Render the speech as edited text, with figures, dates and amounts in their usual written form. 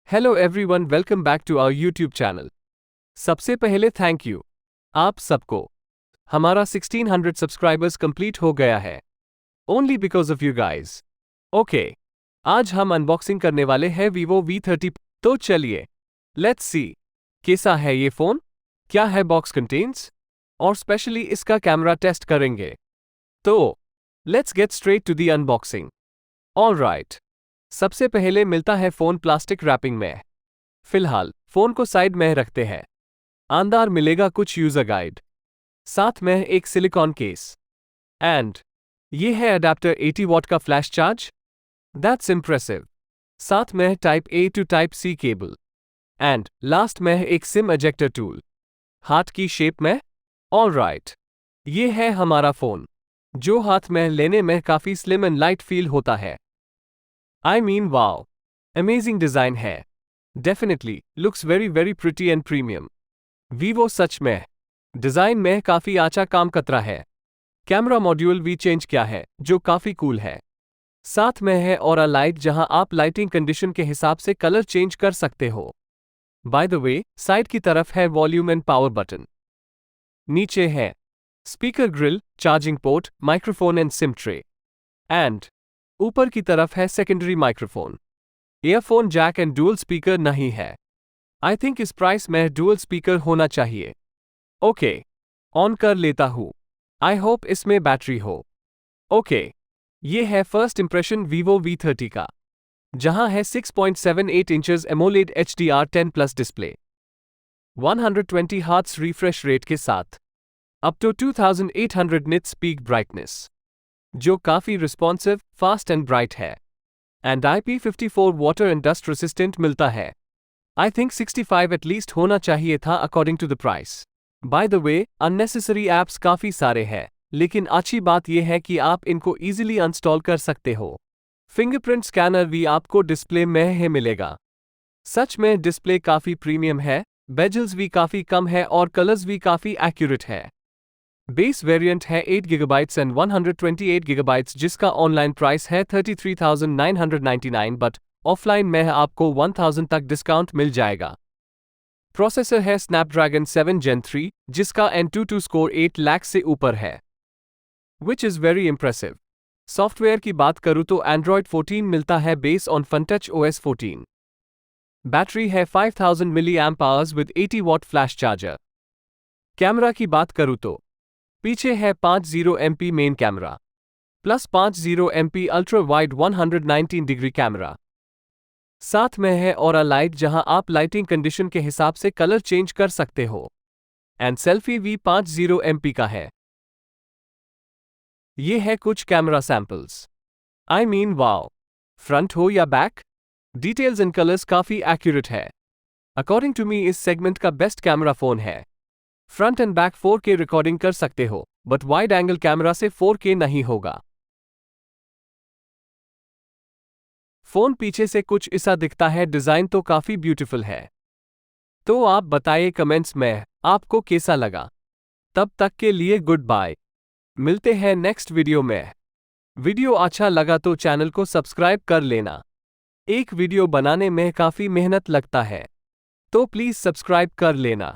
Hello everyone, welcome back to our YouTube channel. सबसे पहले thank you आप सबको। हमारा 1600 सब्सक्राइबर्स कंप्लीट हो गया है, only because of you guys. Okay, आज हम अनबॉक्सिंग करने वाले हैं Vivo V30। तो चलिए लेट्स सी कैसा है ये फोन, क्या है बॉक्स कंटेन्स, और स्पेशली इसका कैमरा टेस्ट करेंगे। तो let's get straight to the unboxing. Alright, सबसे पहले मिलता है फोन प्लास्टिक रैपिंग में। फिलहाल फोन को साइड में रखते हैं। अंदर मिलेगा कुछ यूजर गाइड, साथ में एक सिलिकॉन केस, एंड ये है अडेप्टर 80 वॉट का फ्लैश चार्ज। That's impressive. साथ में type A to type C cable, and last में एक सिम एजेक्टर टूल, हाथ की शेप में। ऑलराइट, ये है हमारा फोन, जो हाथ में लेने में काफी स्लिम एंड लाइट फील होता है। I mean, wow, amazing design है। Definitely looks very very pretty and premium। Vivo सच में डिजाइन में काफी अच्छा काम करता है। कैमरा मॉड्यूल भी चेंज किया है, जो काफी कूल है। साथ में है और लाइट, जहां आप लाइटिंग कंडीशन के हिसाब से कलर चेंज कर सकते हो। बाय द वे, साइड की तरफ है वॉल्यूम एंड पावर बटन। नीचे है speaker grille, charging port, microphone and SIM tray, and ऊपर की तरफ है secondary microphone, earphone jack and dual speaker नहीं है। आई थिंक इस प्राइस में डुअल स्पीकर होना चाहिए। ओके, ऑन कर लेता हूं। आई होप इसमें बैटरी हो। ओके, ये है फर्स्ट इंप्रेशन Vivo V30 का, जहां है 6.78 inches Amoled HDR10 plus display, 120 hertz refresh rate के साथ, up to 2800 nits peak brightness, जो काफी रिस्पॉन्सिव, फास्ट एंड ब्राइट है, and IP54 water and dust resistant मिलता है। आई थिंक 65 एटलीस्ट होना चाहिए था according to the price. By the way, unnecessary apps काफी सारे हैं, लेकिन अच्छी बात यह है कि आप इनको इजीली इंस्टॉल कर सकते हो। फिंगरप्रिंट स्कैनर भी आपको डिस्प्ले में ही मिलेगा। सच में डिस्प्ले काफी प्रीमियम है, बेजल्स भी काफी कम है और कलर्स भी काफी एक्यूरेट है। बेस वेरिएंट है 8 GB एंड 128 GB, जिसका ऑनलाइन प्राइस है 33,999, बट ऑफलाइन में आपको 1000 तक डिस्काउंट मिल जाएगा। प्रोसेसर है स्नैपड्रैगन 7 Gen 3, जिसका N22 स्कोर 8 लाख से ऊपर है, which is very impressive. Software की बात करूँ तो Android 14 मिलता है base on FunTouch OS 14। Battery है 5000 mAh with 80 what flash charger. Camera की बात करूँ तो पीछे है 50 MP main camera plus 50 MP ultra wide 119 degree camera. साथ में है और लाइट, जहां आप लाइटिंग कंडीशन के हिसाब से कलर चेंज कर सकते हो, एंड सेल्फी भी 50 MP का है। ये है कुछ camera samples. I mean wow, front हो या बैक, डिटेल्स एंड कलर्स काफी एक्यूरेट है। अकॉर्डिंग टू मी इस सेगमेंट का बेस्ट कैमरा फोन है। Front end back 4K recording कर सकते हो, बट वाइड एंगल कैमरा से 4K नहीं होगा। फोन पीछे से कुछ ऐसा दिखता है, डिजाइन तो काफी ब्यूटीफुल है। तो आप बताइए कमेंट्स में आपको कैसा लगा। तब तक के लिए गुड बाय, मिलते हैं नेक्स्ट वीडियो में। वीडियो अच्छा लगा तो चैनल को सब्सक्राइब कर लेना। एक वीडियो बनाने में काफी मेहनत लगता है, तो प्लीज सब्सक्राइब कर लेना।